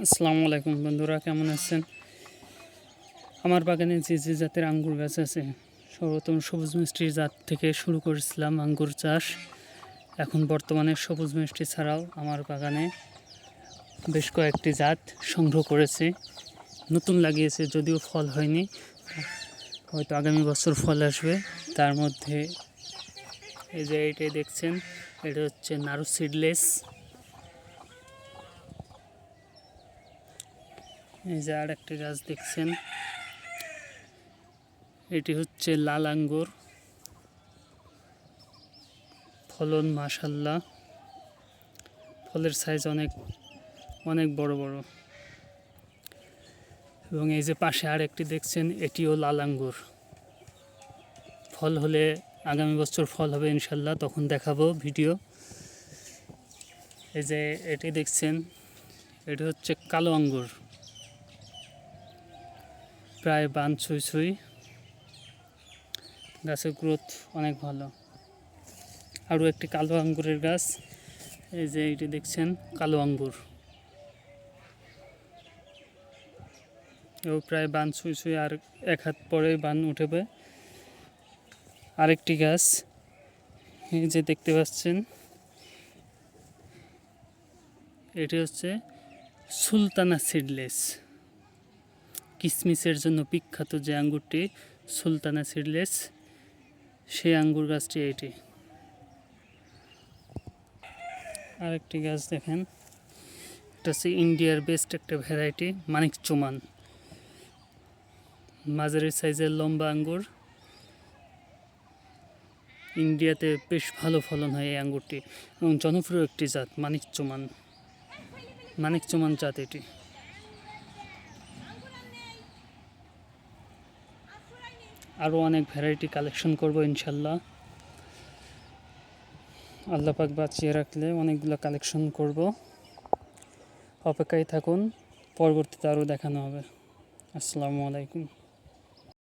আসসালামু আলাইকুম বন্ধুরা, কেমন আছেন? আমার বাগানে যে যে জাতের আঙ্গুর গাছ আছে, সর্বপ্রথম সবুজ মিষ্টির জাত থেকে শুরু করেছিলাম আঙ্গুর চাষ। এখন বর্তমানে সবুজ মিষ্টি ছাড়াও আমার বাগানে বেশ কয়েকটি জাত সংগ্রহ করেছি। নতুন লাগিয়েছে, যদিও ফল হয়নি, হয়তো আগামী বছর ফল আসবে। তার মধ্যে এই যে এটাই দেখছেন, এটা হচ্ছে নারু সিডলেস। এই যে আর একটি গাছ দেখছেন, এটি হচ্ছে লাল আঙ্গুর। ফলন মাশাল্লাহ, ফলের সাইজ অনেক অনেক বড় বড়। এবং এই যে পাশে আর একটি দেখছেন, এটিও লাল আঙ্গুর। ফল হলে আগামী বছর ফল হবে ইনশাল্লাহ, তখন দেখাবো ভিডিও। এই যে এটি দেখছেন, এটি হচ্ছে কালো আঙ্গুর, প্রায় বান ছুঁই ছুঁই। গাছের গ্রোথ অনেক ভালো। আরও একটি কালো আঙ্গুরের গাছ, এই যে এটি দেখছেন কালো আঙ্গুর, এও প্রায় বান ছুঁই ছুঁই, আর এক হাত পরে বান উঠবে। আরেকটি গাছ এই যে দেখতে পাচ্ছেন, এটি হচ্ছে সুলতানা সিডলেস। কিসমিসের জন্য বিখ্যাত যে আঙ্গুরটি সুলতানা সিডলেস, সেই আঙ্গুর গাছটি এটি। আরেকটি গাছ দেখেন, এটা হচ্ছে ইন্ডিয়ার বেস্ট একটা ভ্যারাইটি মানিক চুমান, মাঝারি সাইজের লম্বা আঙ্গুর। ইন্ডিয়াতে বেশ ভালো ফলন হয় এই আঙ্গুরটি, এবং জনপ্রিয় একটি জাত মানিক চুমান জাত এটি। আরও অনেক ভ্যারাইটি কালেকশন করব ইনশাল্লাহ, আল্লাহ পাক বাঁচিয়ে রাখলে অনেকগুলো কালেকশন করব। অপেক্ষায় থাকুন, পরবর্তীতে আরও দেখানো হবে। আসসালামু আলাইকুম।